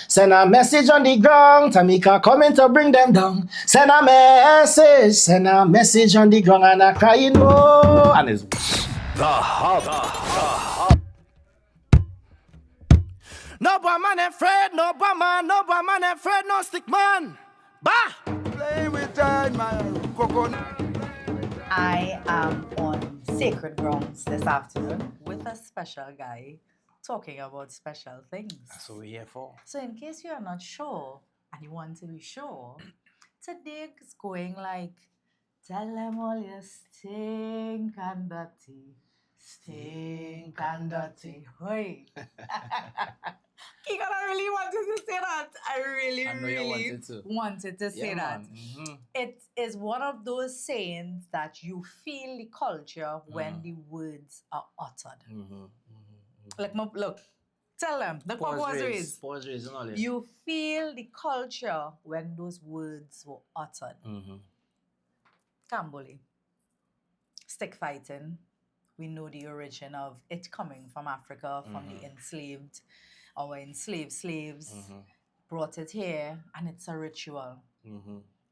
Send a message on the ground, Tameeka coming to bring them down. Send a message on the ground, and I crying no. And it's The Hub. No boy man afraid, no boy man afraid, no stick man. Bah! Play with time, man. Coconut. I am on sacred grounds this afternoon with a special guy talking about special things. That's what we're here for. So, in case you are not sure and you want to be sure, today is going like, tell them all you stink and dirty, stink and dirty. Hey. Kegan, I really wanted to say that. I know you wanted to say that. Mm-hmm. It is one of those sayings that you feel the culture when the words are uttered. Look, tell them. The pause raise. Pause raise and all that. You feel the culture when those words were uttered. Kambule, stick fighting. We know the origin of it coming from Africa, from the enslaved. Our enslaved slaves brought it here, and it's a ritual.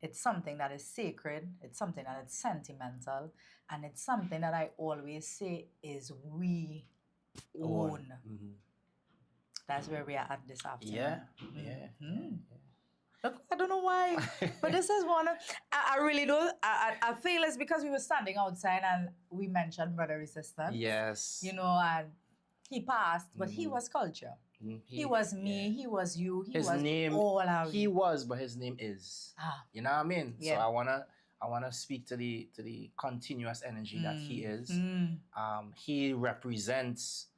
It's something that is sacred, it's something that is sentimental, and it's something that I always say is we own. That's where we are at this afternoon. Look, I don't know why, but this is one of, I really don't, I feel it's because we were standing outside and we mentioned brother resistance. Yes. You know, and he passed, but he was culture. He was me, he was you, he was all our. He was, but his name is. You know what I mean? Yeah. So I wanna speak to the continuous energy that he is. He represents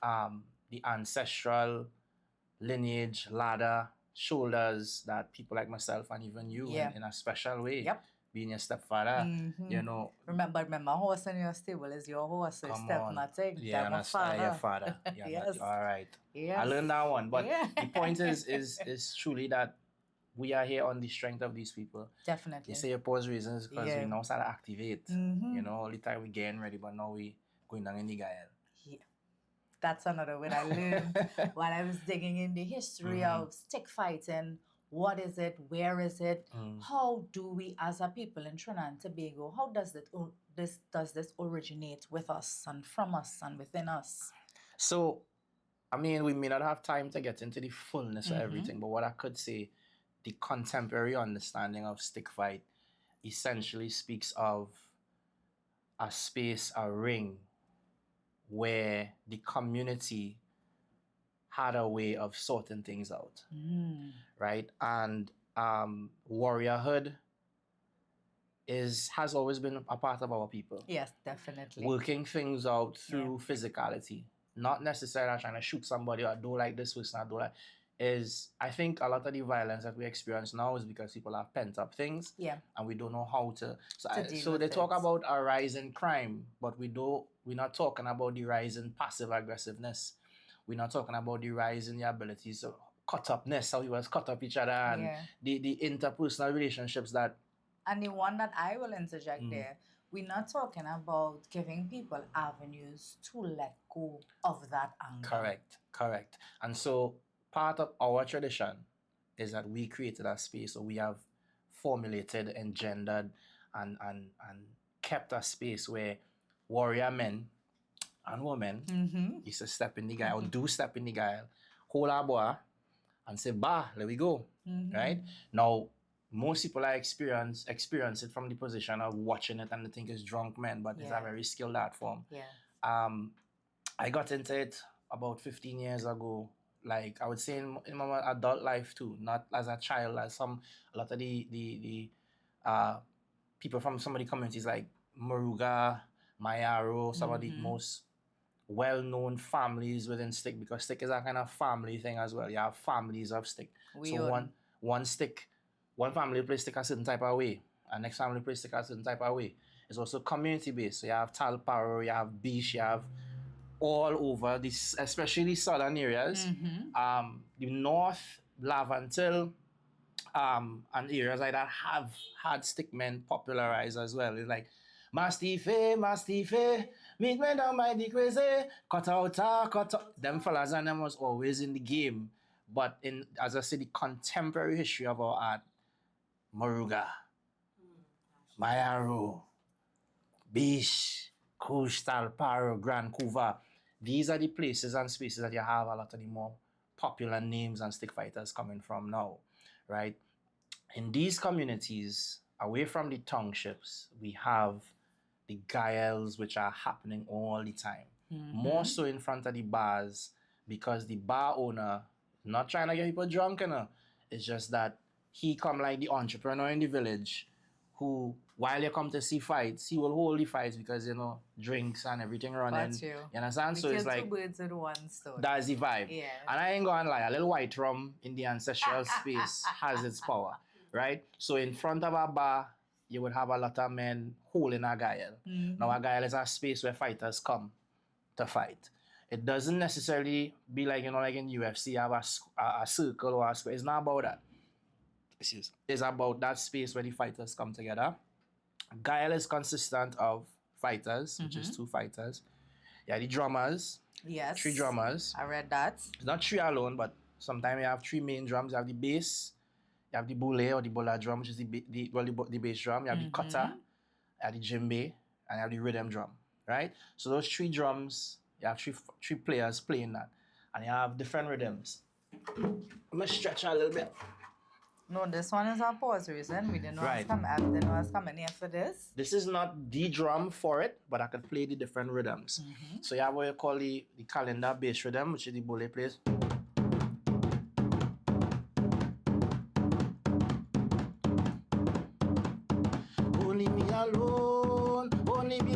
the ancestral lineage, ladder, shoulders that people like myself and even you in a special way. Yep. Being your stepfather, you know. Remember, horse in your stable is your horse, so step nothing. Yeah, and your father. Yeah, yes. All right. Yes. I learned that one. But the point is truly that we are here on the strength of these people. Definitely. You say your pause reasons because we now start to activate. You know, all the time we getting ready, but now we going down in the gayelle. Yeah. That's another word I learned while I was digging in the history of stick fighting. What is it? Where is it? How do we, as a people in Trinidad and Tobago, how does this originate with us and from us and within us? So, I mean, we may not have time to get into the fullness of everything, but what I could say, the contemporary understanding of stick fight essentially speaks of a space, a ring, where the community had a way of sorting things out, right? And warriorhood has always been a part of our people. Yes, definitely. Working things out through physicality, not necessarily trying to shoot somebody or do like this person or do like. I think a lot of the violence that we experience now is because people have pent up things, and we don't know how to. So they talk about a rise in crime, but we're not talking about the rise in passive aggressiveness. We're not talking about the rise in the abilities of cut upness, how we was cut up each other, and the interpersonal relationships that. And the one that I will interject there, we're not talking about giving people avenues to let go of that anger. Correct. And so part of our tradition is that we created a space, or we have formulated, engendered, and kept a space where warrior men and women used to step in the gayelle, or do step in the gayelle, hold our boy, and say, bah, let we go. Right? Now, most people experience it from the position of watching it and they think it's drunk men, but it's a very skilled art form. I got into it about 15 years ago. Like I would say in my adult life too, not as a child, as a lot of the people from some of the communities like Moruga, Mayaro, some of the most well-known families within stick, because stick is a kind of family thing as well. You have families of stick. One family plays stick a certain type of way, and next family plays stick a certain type of way. It's also community-based. So you have Talparo, you have Beach, you have all over this, especially the southern areas. The north, Lavantil, and areas like that have had stickmen popularized as well. It's like Mastife, meet me down by the crazy, cut out. Them fellas and them was always in the game. But as I said, the contemporary history of our art, Moruga, Mayaro, Bish, Coastal, Paro, Grand Couva. These are the places and spaces that you have a lot of the more popular names and stick fighters coming from now, right? In these communities, away from the townships, we have the gayelles, which are happening all the time. More so in front of the bars, because the bar owner not trying to get people drunk, you know. It's just that he come like the entrepreneur in the village who, while you come to see fights, he will hold the fights because, you know, drinks and everything running. Got you. You understand? We So it's kill like, two birds with one stone. that's the vibe. Yeah. And I ain't gonna lie, a little white rum in the ancestral space has its power, right? So in front of a bar, you would have a lot of men holding a gayelle. Now a gayelle is a space where fighters come to fight. It doesn't necessarily be like, you know, like in UFC, you have a circle or a square. It's not about that. It's about that space where the fighters come together. Gayelle is consistent of fighters, which is 2 fighters. Yeah, the drummers. Yes. 3 drummers. I read that. It's not 3 alone, but sometimes you have 3 main drums. You have the bass, you have the bule or the bola drum, which is the bass drum. You have the kata, you have the djembe, and you have the rhythm drum, right? So those 3 drums, you have three players playing that, and you have different rhythms. I'm gonna stretch a little bit. No, this one is our pause reason. We didn't know Right. I didn't know I was coming here for this. This is not the drum for it, but I can play the different rhythms. So you have what you call the calendar bass rhythm, which is the bole plays. Only me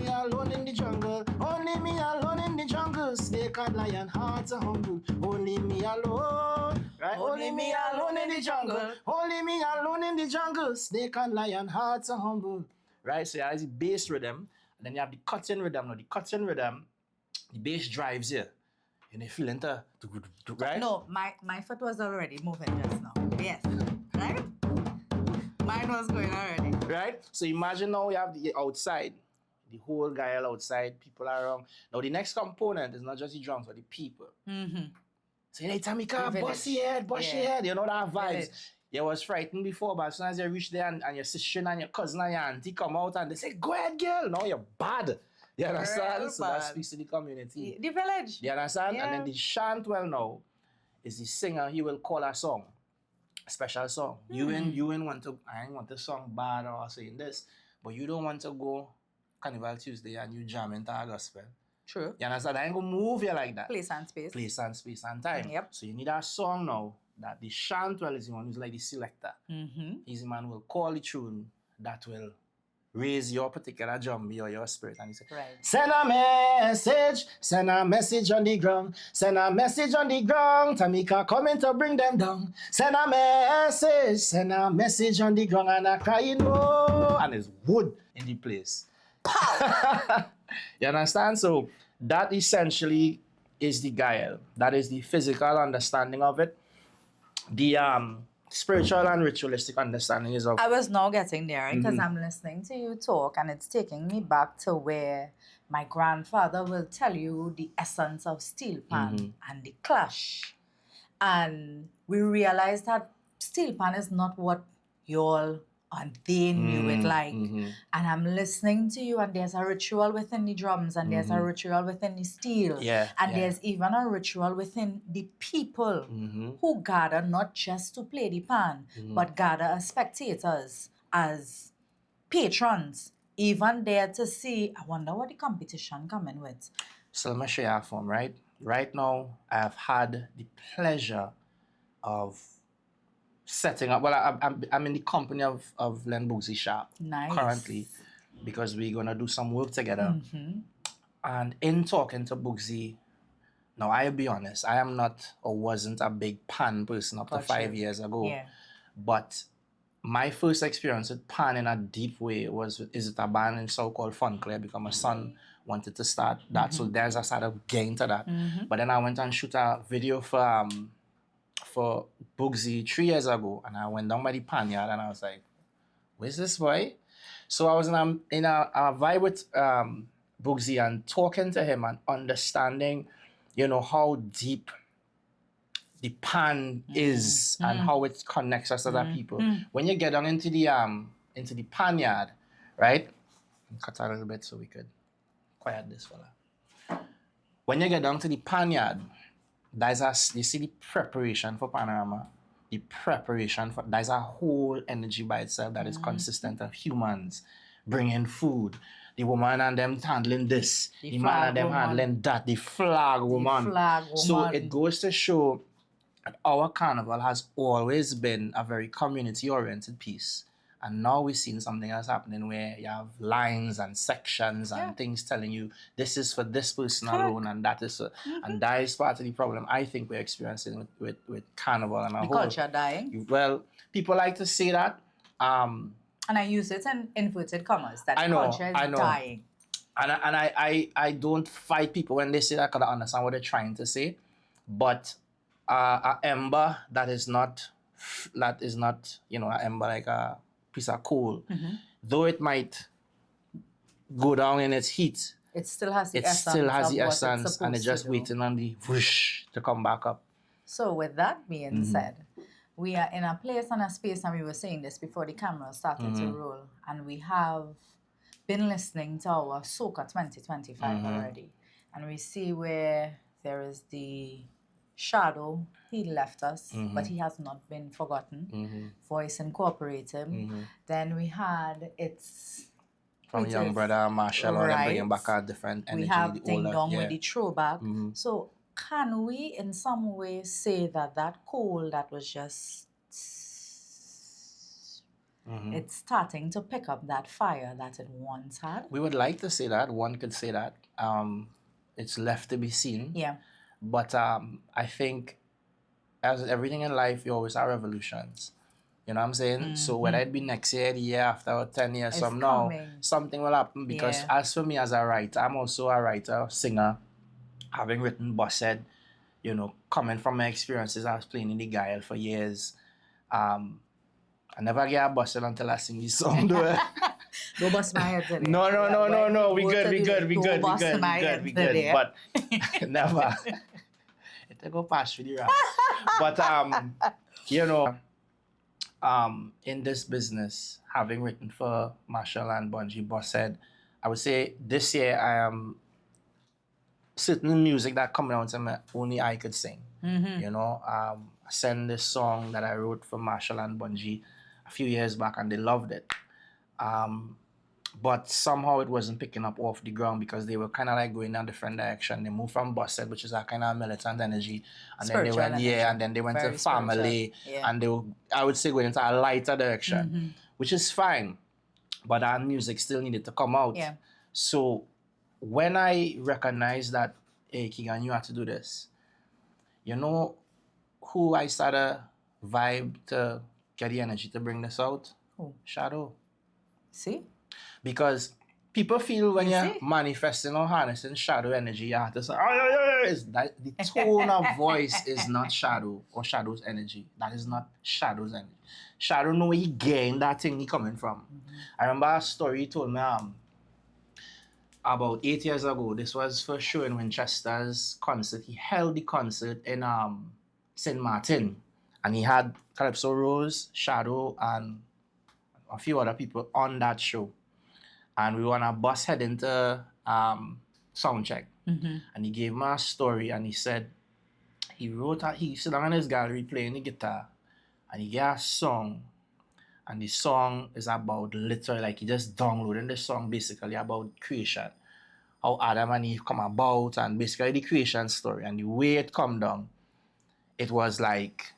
alone in the jungle. Only me alone in the jungle. Snake and lion, hearts are humble. Only me alone. Right? Only me alone in the jungle. Only me alone in the jungle. Snake and lion, hearts are humble. Right? So you have the bass rhythm, and then you have the cutting rhythm. Now the cutting rhythm, the bass drives you. And you feel into right? No, my foot was already moving just now. Yes. Right? Mine was going already. Right? So imagine now you have the outside, the whole gayelle outside, people are around. Now the next component is not just the drums, but the people. Say, hey Tameeka, bossy head, you know that vibes. Village. You was frightened before, but as soon as you reach there and your sister and your cousin and your auntie come out and they say, go ahead, girl. Now you're bad. You understand? Real So that bad. speaks to the community. The village. You understand? Yeah. And then the chantwell now is the singer. He will call a song, a special song. You ain't want to, I ain't want the song bad or saying this, but you don't want to go Carnival Tuesday and you jam into a gospel. True. You understand? I ain't gonna move you like that. Place and space. Place and space and time. Yep. So you need a song now that the chantwell is the one who's like the selector. He's the man who will call the tune that will raise your particular drumbeat or your spirit. And he said, Right. send a message on the ground, send a message on the ground, Tameeka coming to bring them down. Send a message on the ground, and I crying, oh, and there's wood in the place. You understand? So that essentially is the gayelle. That is the physical understanding of it. The spiritual and ritualistic understanding is of. I was now getting there because I'm listening to you talk and it's taking me back to where my grandfather will tell you the essence of steel pan and the clash. And we realized that steel pan is not what y'all and they knew it like. And I'm listening to you and there's a ritual within the drums and there's a ritual within the steel. And there's even a ritual within the people who gather not just to play the pan, but gather as spectators, as patrons, even there to see, I wonder what the competition coming with. So let me show you a form, right? Right now, I have had the pleasure of setting up. Well, I'm in the company of Len Bugsy Sharp currently because we're gonna do some work together. And in talking to Bugsy, now I'll be honest, I am not or wasn't a big pan person up to 5 years ago. But my first experience with pan in a deep way was with Is It a Band in South called Fun Clear because my son wanted to start that. So there's a sort of gain to that. But then I went and shoot a video for Bugsy 3 years ago, and I went down by the pan yard and I was like, where's this boy? So I was in a vibe with Bugsy and talking to him and understanding, you know, how deep the pan is and how it connects us as a people. When you get down into the pan yard, right? Cut a little bit so we could quiet this fella. When you get down to the pan yard, you see the preparation for panorama. The preparation for there's a whole energy by itself that is consistent of humans bringing food. The woman and them handling this. The man and them handling that. The flag woman. So it goes to show that our carnival has always been a very community-oriented piece. And now we're seeing something else happening where you have lines and sections and things telling you this is for this person alone and that is and that is part of the problem I think we're experiencing with carnival and the culture dying. Well, people like to say that. And I use it in inverted commas, that culture is dying. And I don't fight people when they say that because I understand what they're trying to say. But a ember that is not, you know, an ember like a piece of coal, though it might go down in its heat, it still has the essence and it's just waiting on the whoosh to come back up. So with that being said, we are in a place and a space, and we were saying this before the camera started to roll, and we have been listening to our Soca 2025 already, and we see where there is the Shadow. He left us, but he has not been forgotten. Voice Incorporated. Then we had from young brother Marshall, and bringing back a different energy. We have Ding Dong with the throwback. So can we in some way say that coal that was just it's starting to pick up that fire that it once had? We would like to say that. One could say that. It's left to be seen. Yeah. But I think as everything in life, you always have revolutions. You know what I'm saying? So whether it be next year, the year after, or 10 years from now, something will happen. Because as for me as a writer, I'm also a writer, singer, having written Bossed, you know, coming from my experiences. I was playing in the gayelle for years. I never get a Bossed until I sing this song. Don't bust my head today. No. We good. But never. It go past with the rap. But you know, in this business, having written for Marshall and Bungie Bossed, I would say this year I am certain music that coming out to me only I could sing. You know, I sent this song that I wrote for Marshall and Bungie a few years back, and they loved it. But somehow it wasn't picking up off the ground because they were kind of like going in a different direction. They moved from Bossed, which is a kind of militant energy, and then they went to family, and they were, I would say, going into a lighter direction, which is fine. But our music still needed to come out. Yeah. So when I recognized that, hey, Kegan, you have to do this, you know who I started vibe to get the energy to bring this out? Who? Shadow. See? Because people feel when you're manifesting or harnessing shadow energy, you have to say, the tone of voice is not shadow or shadow's energy. That is not shadow's energy. Shadow know where he gained that thing he coming from. I remember a story he told me about 8 years ago. This was for show in Winchester's concert. He held the concert in St. Martin, and he had Calypso Rose, Shadow, and a few other people on that show. And we were on a bus heading to soundcheck. And he gave me a story, and he said he sit down in his gallery playing the guitar, and he got a song, and the song is about literally, like, he just downloading the song basically about creation, how Adam and Eve come about, and basically the creation story. And the way it come down, it was like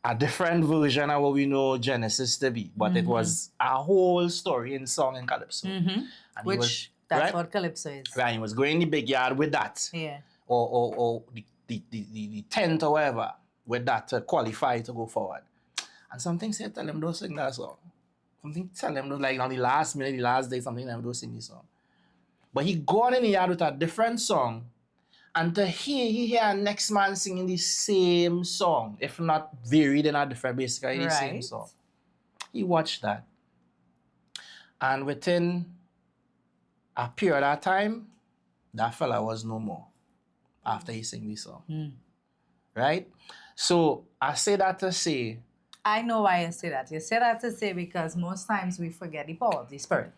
a different version of what we know Genesis to be, but it was a whole story in song and calypso. And that's what calypso is. Right, he was going in the big yard with that. Yeah. Or the tent or whatever with that to qualify to go forward. And something said, tell him don't sing that song. Something tell him don't, like on the last minute, the last day, something don't sing this song. But he gone in the yard with a different song, and to hear next man singing the same song, if not varied in a different, basically the same song. He watched that. And within a period of time, that fella was no more after he sang this song. Right? So I say that to say, I know why you say that. You say that to say because most times we forget the power of the spirit.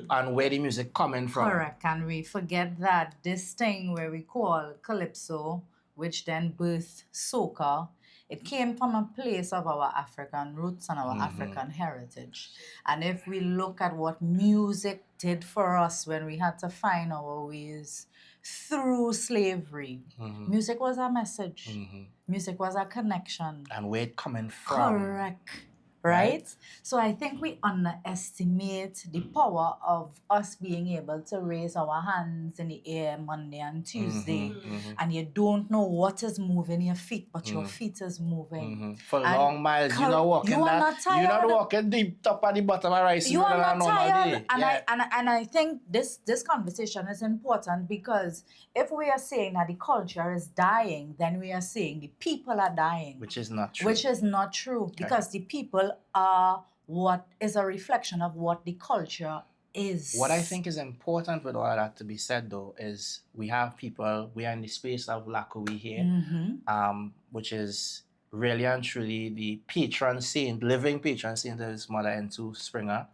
and where the music coming from. Correct. And we forget that this thing where we call calypso, which then birthed soca, it came from a place of our African roots and our African heritage. And if we look at what music did for us when we had to find our ways through slavery, music was a message. Music was a connection. And where it coming from. Correct. Right? So I think we underestimate the power of us being able to raise our hands in the air Monday and Tuesday, and you don't know what is moving your feet, but your feet is moving. For long miles, you're not walking you are that. not tired. You're not walking the top and the bottom of rice. You are not tired. And, yeah. and I think this conversation is important because if we are saying that the culture is dying, then we are saying the people are dying. Which is not true. Which is not true because the people are what is a reflection of what the culture is. What I think is important with all that to be said though is we are in the space of Lakou Wi here, which is really and truly the patron saint, living patron saint of his mother N2 Springer,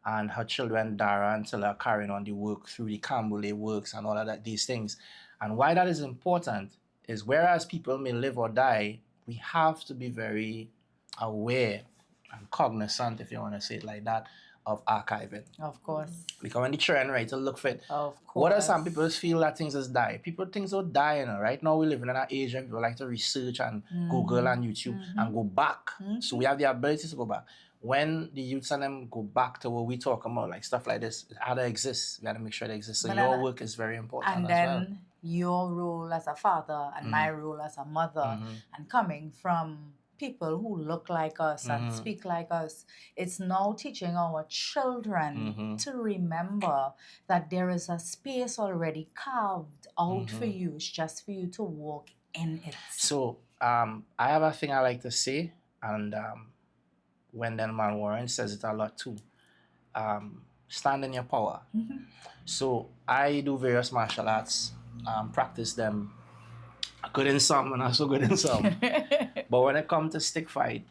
and her children Dara and Tilla carrying on the work through the Kambule works and all of that, these things. And why that is important is whereas people may live or die, we have to be very aware and cognizant, if you want to say it like that, of archiving. Of course. Because when the trend, right, to look for it. Of course. What do some people feel that things is die? People think so die, you know. Right now we live in an age and people like to research and Google and YouTube and go back. So we have the ability to go back. When the youths and them go back to what we talk about, like stuff like this, it either exists. We got to make sure it exists. So your work is very important and as then well. Your role as a father and my role as a mother and coming from people who look like us and speak like us, it's now teaching our children to remember that there is a space already carved out for you. It's just for you to walk in it. So I have a thing I like to say, and Wendell Man Warren says it a lot too. Stand in your power. So I do various martial arts, practice them. Good in some and not so good in some. But when it comes to stick fight,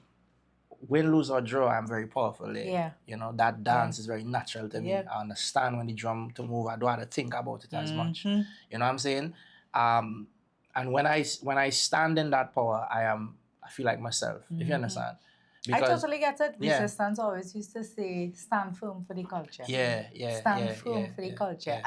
win, lose or draw, I'm very powerful there. Yeah. You know, that dance is very natural to me. I understand when the drum to move. I don't have to think about it as much. You know what I'm saying? And when I stand in that power, I feel like myself, if you understand. Because, I totally get it. Resistance always used to say, stand firm for the culture. Stand firm for the culture.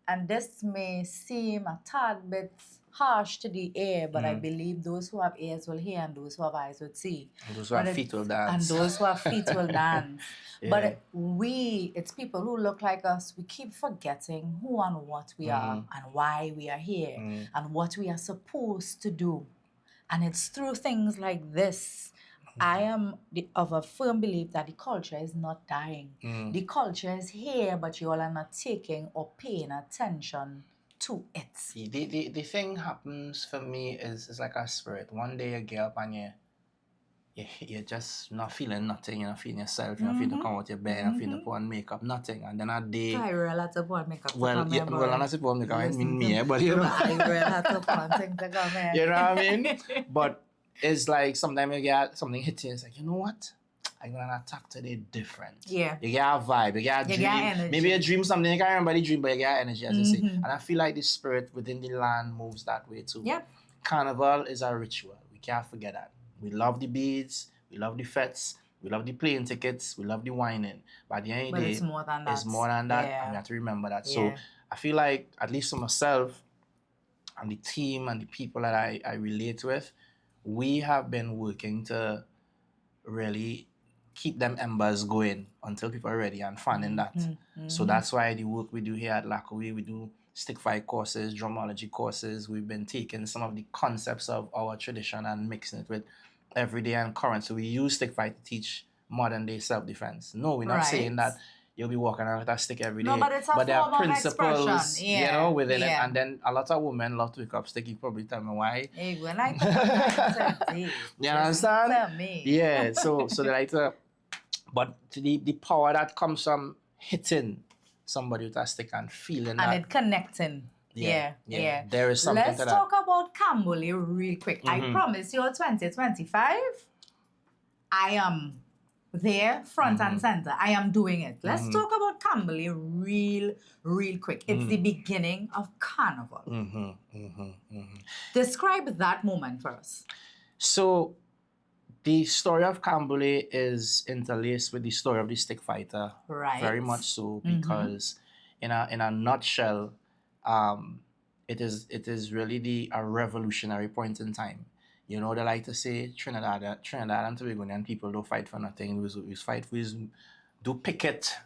And this may seem a tad bit harsh to the ear, but I believe those who have ears will hear and those who have eyes will see. And those who have feet will dance. And those who have feet will dance. But it's people who look like us, we keep forgetting who and what we are and why we are here and what we are supposed to do. And it's through things like this. I am of a firm belief that the culture is not dying. The culture is here, but you all are not taking or paying attention to it. The thing happens for me is like a spirit. One day you get up and you're just not feeling nothing. You're not feeling yourself. You're not feeling to come out your bed. You're not feeling to put on makeup. Nothing. And then a day... I really had to put on makeup. Well, I'm not supposed to put on makeup. I mean me, but you know... I really had to put on things to come here. You know what I mean? But it's like sometimes you get something hitting. It's like, you know what? I'm going to attack today different. Yeah. You get a vibe. You get a dream. Energy. Maybe you dream something. You can't remember the dream, but you get energy, as you say. And I feel like the spirit within the land moves that way too. Yeah. Carnival is a ritual. We can't forget that. We love the beads. We love the fetes. We love the plane tickets. We love the whining. But at the end of the day, it's more than that. It's more than that. Yeah. And we have to remember that. So I feel like, at least for myself and the team and the people that I relate with, we have been working to really keep them embers going until people are ready and fanning that. So that's why the work we do here at Lakou Wi, we do stick fight courses, drumology courses. We've been taking some of the concepts of our tradition and mixing it with everyday and current. So we use stick fight to teach modern day self-defense. No, we're not saying that you'll be walking around with a stick every day. No, but it's a there form are of principles, expression. you know, within it. And then a lot of women love to pick up stick. You probably tell me why. Hey, when I talk about you understand? Tell me. Yeah, so they like to... But the power that comes from hitting somebody with a stick and feeling that... And it connecting. Yeah. There is something Let's to that. talk about Kambule real quick. I promise you, 2025, I am there, front and center. I am doing it. Let's talk about Kambule real quick. It's the beginning of Carnival. Describe that moment for us. So, the story of Kambule is interlaced with the story of the stick fighter. Right. Very much so, because in a nutshell, it is really a revolutionary point in time. You know, they like to say Trinidad and Tobago people don't fight for nothing. We fight, we do picket.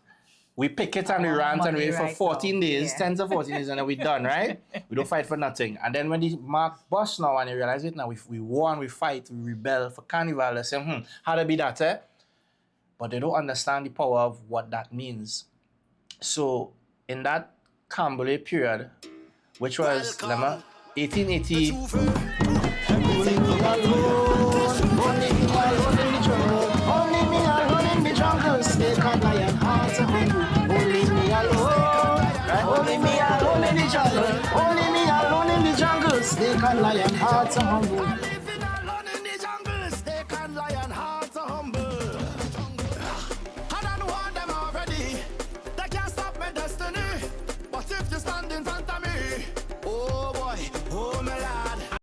We picket and we rant and wait for 14 days, 10 to 14 days, and then we're done, right? We don't fight for nothing. And then when the mark bust now and they realize it now, we war and we fight, we rebel for Carnival, they say, how to be that, eh? But they don't understand the power of what that means. So, in that Kambule period, which was 1880, only me alone in the jungle, snake and lion, heart to humble. Only me alone, only me alone in the jungle, only me alone in the jungle, snake and lion, heart to humble.